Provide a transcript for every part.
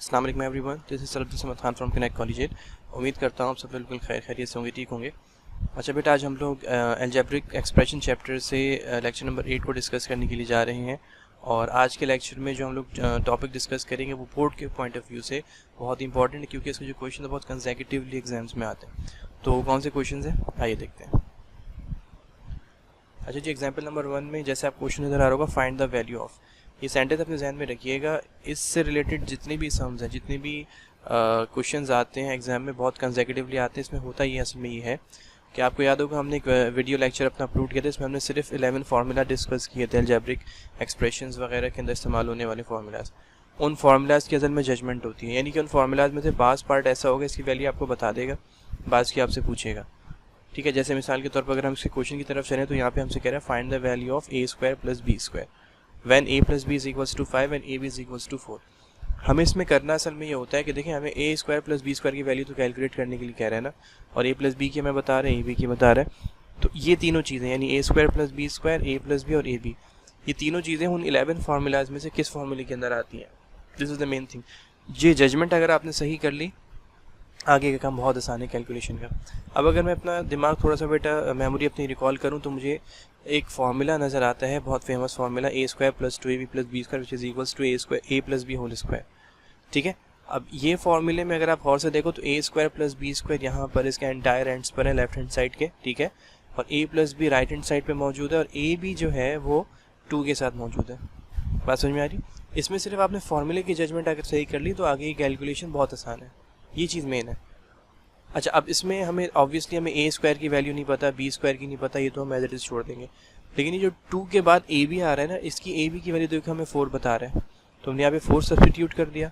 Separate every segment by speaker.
Speaker 1: अस्सलाम वालेकुम everyone, this is सरद Samad Khan from connect college. उम्मीद करता हूँ आप सब बिल्कुल खैरियत से होंगे, ठीक होंगे। अच्छा बेटा, आज हम लोग अलजेब्रिक एक्सप्रेशन चैप्टर से लेक्चर नंबर 8 को डिस्कस करने के लिए जा रहे हैं। और आज के लेक्चर में जो हम लोग टॉपिक डिस्कस करेंगे वो बोर्ड के पॉइंट ऑफ व्यू से बहुत इंपॉर्टेंट है, क्योंकि इसके जो क्वेश्चन है बहुत कंसेक्यूटिवली एग्जाम्स में आते हैं। तो कौन से क्वेश्चन हैं, आइए देखते हैं। अच्छा जी, एग्जाम्पल नंबर 1 में जैसे आप क्वेश्चन नज़र आ रहा होगा, फाइंड द वैल्यू ऑफ। ये सेंटेंस अपने जहन में रखिएगा। इससे रिलेटेड जितने भी सम्स हैं, जितने भी क्वेश्चंस आते हैं एग्जाम में, बहुत कंसेक्यूटिवली आते हैं। इसमें होता ही असल में ये है कि आपको याद होगा हमने एक वीडियो लेक्चर अपना अपलोड किया था, इसमें हमने सिर्फ 11 फार्मूला डिस्कस किए थे अलजेब्रिक एक्सप्रेशंस वगैरह के अंदर इस्तेमाल होने वाले फार्मूलाज। उन फार्मूलाज की असल में जजमेंट होती है, यानी कि उन फार्मूलाज में से बाज़ पार्ट ऐसा होगा इसकी वैल्यू आपको बता देगा, बाज़ की आपसे पूछेगा। ठीक है, जैसे मिसाल के तौर पर अगर हम इसके क्वेश्चन की तरफ चलें तो यहाँ पे हमसे कह रहा है find the value of a square plus b square when a plus B is equals to 5 and a b is equals to 4। हमें इसमें करना असल में ये होता है कि देखें, हमें a square plus b square की वैल्यू तो कैलकुलेट करने के लिए कह रहा है ना, और a प्लस बी की हमें बता रहे हैं, a b की बता रहा है। तो ये तीनों चीज़ें यानी a square plus b square, a plus b और a b, ये तीनों चीज़ें उन 11 फार्मूलाज में से किस फार्मूले के अंदर आती हैं। This is the main thing. ये जजमेंट अगर आपने सही कर ली, आगे का काम बहुत आसान है कैलकुलेशन का। अब अगर मैं अपना दिमाग थोड़ा सा बेटा मेमोरी अपनी रिकॉल करूं तो मुझे एक फार्मूला नज़र आता है, बहुत famous formula, a square plus 2ab plus b square which is equals to a plus B whole square. ठीक है, अब ये फार्मूले में अगर आप गौर से देखो तो a square plus B square यहाँ पर इसके एंटायर एंड्स पर है, लेफ्ट हैंड साइड के। ठीक है, और a plus B right hand side पर मौजूद है, और a b जो है वो 2 के साथ मौजूद है। बात समझ में आ रही? इसमें सिर्फ आपने फार्मूले की जजमेंट अगर सही कर ली तो आगे की कैलकुलेशन बहुत आसान है, ये चीज़ मेन है। अच्छा, अब इसमें हमें ऑब्वियसली हमें a स्क्वायर की वैल्यू नहीं पता, b स्क्वायर की नहीं पता, ये तो हम एज इट इज़ छोड़ देंगे। लेकिन ये जो 2 के बाद a b आ रहा है ना, इसकी a b की वैल्यू देखो हमें 4 बता रहा है, तो हमने यहाँ पे 4 सब्सटीट्यूट कर दिया।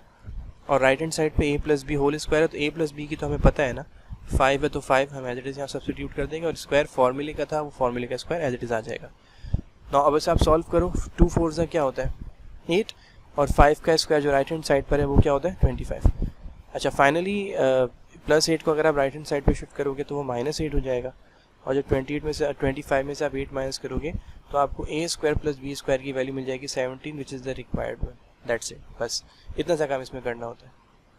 Speaker 1: और राइट हैंड साइड पे a plus B whole square है, तो a प्लस बी की तो हमें पता है ना 5 है, तो 5 हम एज इट इज़ यहाँ सब्सटीट्यूट कर देंगे, और स्क्वायर फार्मूले का था, वो फार्मूले का स्क्वायर एज इट इज़ आ जाएगा। ना अब इसे आप सॉल्व करो, 2 4 से क्या होता है 8, और 5 का स्क्वायर जो राइट हैंड साइड पर है वो क्या होता है 25। अच्छा, फाइनली प्लस 8 को अगर आप राइट हैंड साइड पे शिफ्ट करोगे तो वो -8 हो जाएगा, और जब 25 में से आप 8 माइनस करोगे तो आपको a square plus b square की वैल्यू मिल जाएगी 17 which is the required one. That's it, बस इतना सा काम इसमें करना होता है,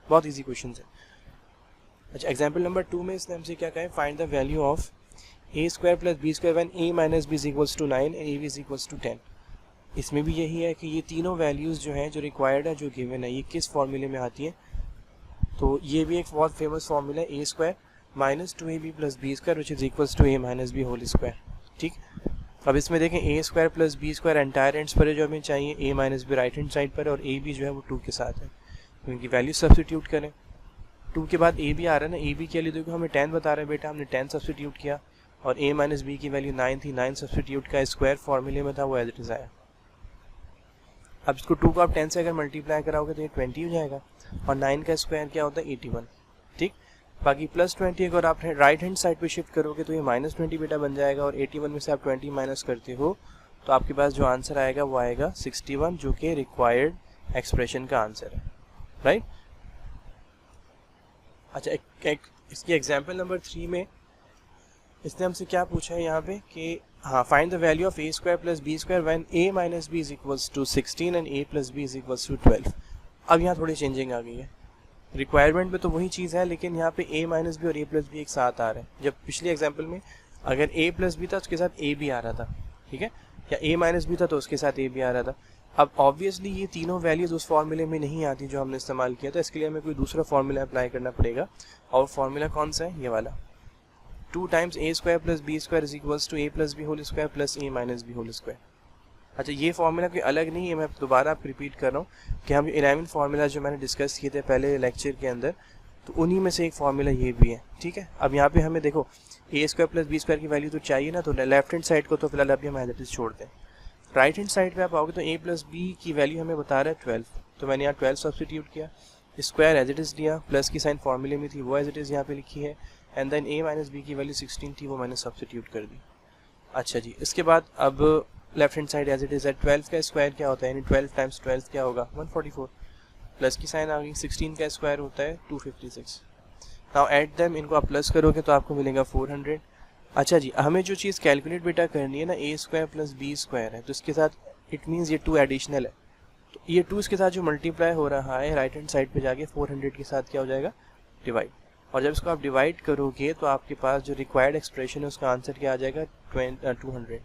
Speaker 1: बहुत ईजी क्वेश्चन है। अच्छा, एग्जाम्पल नंबर 2 में इसने हमसे क्या कहा है, find the value of a square plus b square when a minus b is equals to 9 and a b is equals to 10। इसमें भी यही है कि ये तीनों वैल्यूज़ जो हैं, जो रिक्वायर्ड है, जो गिवन है, ये किस फॉर्मूले में आती हैं। तो ये भी एक बहुत फेमस फार्मूला है, a square minus 2ab plus B square which is equals to a minus B whole square. ठीक, अब इसमें देखें a square plus B square entire ends पर है जो हमें चाहिए, a minus B right hand side पर है, और a b जो है वो 2 के साथ है, तो इनकी वैल्यू सब्सटीट्यूट करें। 2 के बाद a b आ रहा है ना, a b के लिए देखो हमें 10 बता रहा है बेटा, हमने 10 सब्सटीट्यूट किया, और a माइनस बी की वैल्यू 9 थी, 9 सब्सटीट्यूट का स्क्वायर फार्मूले में था, वो एज इट इज़ आया। अब इसको 2 को आप 10 से अगर मल्टीप्लाई कराओगे तो ये 20 हो जाएगा, और 9 का स्क्वायर क्या होता है 81। ठीक, बाकी प्लस 20 अगर आप राइट हैंड साइड पे शिफ्ट करोगे तो ये -20 बेटा बन जाएगा, और 81 में से आप 20 माइनस करते हो तो आपके पास जो आंसर आएगा वो आएगा 61, जो कि रिक्वायर्ड एक्सप्रेशन का आंसर है, राइट। अच्छा, इसकी एग्जाम्पल नंबर 3 में इसने हमसे क्या पूछा है यहाँ पे कि हाँ, find the value of a square plus b square when a minus b is equals to 16 and a plus b is equals to 12। अब यहाँ थोड़ी चेंजिंग आ गई है, रिक्वायरमेंट में तो वही चीज़ है, लेकिन यहाँ पे a माइनस बी और a प्लस बी एक साथ आ रहे हैं। जब पिछले एग्जाम्पल में अगर a प्लस बी था उसके साथ a भी आ रहा था, ठीक है, या a माइनस बी था तो उसके साथ a भी आ रहा था। अब ऑब्वियसली ये तीनों वैल्यूज़ उस फार्मूले में नहीं आती जो हमने इस्तेमाल किया था, इसके लिए हमें कोई दूसरा फार्मूला अप्लाई करना पड़ेगा, और फार्मूला कौन सा है, ये वाला, 2 times a square plus b square is equals to a plus B whole square plus a minus B whole square. अच्छा, ये फार्मूला कोई अलग नहीं है, मैं दोबारा आप रिपीट कर रहा हूँ कि हम 11 फार्मूला जो मैंने डिस्कस किए थे पहले लेक्चर के अंदर, तो उन्हीं में से एक फार्मूला ये भी है। ठीक है, अब यहाँ पे हमें देखो a square plus B square की वैल्यू तो चाहिए ना, तो लेफ्ट हैंड साइड को तो फिलहाल अभी हम एज इट इज़ छोड़ दें। राइट हैंड साइड पे आप आओगे तो a प्लस बी की वैल्यू हमें बता रहा है 12, तो मैंने यहाँ 12 सब्सटीट्यूट किया, स्क्वायर एज इट इज़ लिया, प्लस की साइन फार्मूले में थी वो एज इट इज़ यहाँ पे लिखी है, and then a minus B की वैल्यू 16 थी, वो मैंने सब्सटीट्यूट कर दी। अच्छा जी, इसके बाद अब left hand side as it is है, 12 का स्क्वायर क्या होता है, यानी 12 टाइम्स 12 क्या होगा 144, प्लस की साइन आ गई, 16 का स्क्वायर होता है 256। नाउ ऐड देम, इनको आप प्लस करोगे तो आपको मिलेगा 400। अच्छा जी, हमें जो चीज़ कैलकुलेट बेटा करनी है ना, a square plus B square है, तो इसके साथ इट मीन्स ये 2 एडिशनल है, तो ये 2 इसके साथ जो मल्टीप्लाई हो रहा है राइट हैंड साइड पे जाके 400 के साथ क्या हो जाएगा, डिवाइड। और जब इसको आप डिवाइड करोगे तो आपके पास जो रिक्वायर्ड एक्सप्रेशन है उसका आंसर क्या आ जाएगा, 200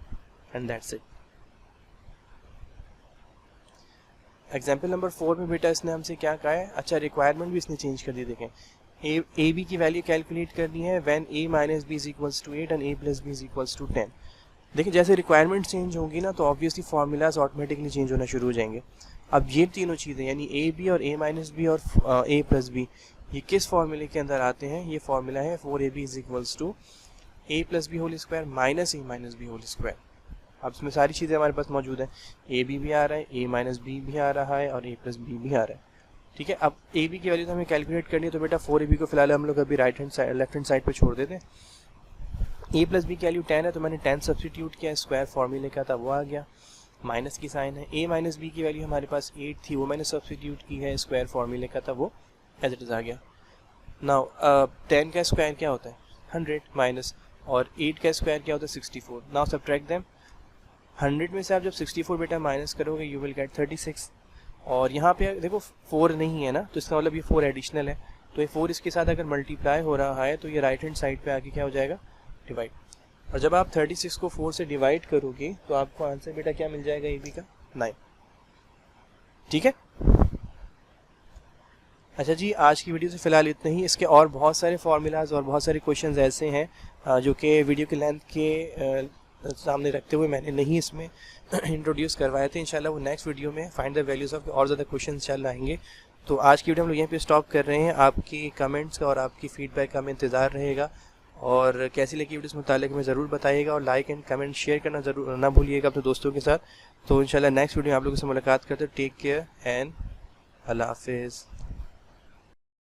Speaker 1: and that's it. Example number 4 में बेटा इसने हमसे क्या कहा है, अच्छा रिक्वायरमेंट भी इसने चेंज कर दी। देखें ए बी की वैल्यू कैलकुलेट करनी है when a minus B is equals to 8 and a plus B is equals to 10। देखिए जैसे रिक्वायरमेंट चेंज होंगी ना तो ऑब्वियसली फार्मूलाज ऑटोमेटिकली चेंज होना शुरू हो जाएंगे। अब ये तीनों चीज़ें यानी ए बी और a माइनस बी और a प्लस बी ये किस फार्मूले के अंदर आते हैं, ये फार्मूला है 4ab is equals to a plus B whole square minus a minus B whole square. अब इसमें सारी चीज़ें हमारे पास मौजूद हैं, ए बी भी आ रहा है, a माइनस बी भी आ रहा है और a प्लस बी भी आ रहा है। ठीक है, अब ए बी की वैल्यू तो हमें कैलकुलेट करनी है, तो बेटा 4ab को फिलहाल हम लोग अभी right hand side left hand side पर छोड़ देते हैं। a प्लस बी की वैल्यू 10 है तो मैंने 10 सब्सटीट्यूट किया, स्क्वायर फार्मूले का था वो आ गया, माइनस की साइन है। a माइनस बी की वैल्यू हमारे पास 8 थी वो मैंने सब्सटीट्यूट की है, स्क्वायर फार्मूले का था वो एज इट इज़ आ गया। नाउ 10 का स्क्वायर क्या होता है 100 माइनस, और 8 का स्क्वायर क्या होता है 64। नाउ सब्ट्रैक्ट देम, 100 में से आप जब 64 बेटा माइनस करोगे यू विल गेट 36। और यहाँ पे देखो 4 नहीं है ना, तो इसका मतलब ये 4 एडिशनल है, तो ये 4 इसके साथ अगर मल्टीप्लाई हो रहा है तो ये राइट हैंड साइड पे आके क्या हो जाएगा, डिवाइड। और जब आप 36 को 4 से डिवाइड करोगे तो आपको आंसर बेटा क्या मिल जाएगा, ए बी का 9। ठीक है, अच्छा जी आज की वीडियो से फ़िलहाल इतना ही। इसके और बहुत सारे फार्मूलाज और बहुत सारे क्वेश्चंस ऐसे हैं जो कि वीडियो की लेंथ के सामने रखते हुए मैंने नहीं इसमें इंट्रोड्यूस करवाए थे। इंशाल्लाह वो नेक्स्ट वीडियो में फाइंड द वैल्यूज़ ऑफ और ज़्यादा क्वेश्चन चल आएंगे। तो आज की वीडियो हम लोग यहीं पे स्टॉप कर रहे हैं। आपकी कमेंट्स का और आपकी फ़ीडबैक का हमें इंतज़ार रहेगा, और कैसी लगी वीडियो मुतालिक में ज़रूर बताइएगा, और लाइक एंड कमेंट शेयर करना ज़रूर ना भूलिएगा अपने दोस्तों के साथ। तो इंशाल्लाह नेक्स्ट वीडियो में आप लोगों से मुलाकात करते हैं। टेक केयर एंड अल्लाह हाफिज़।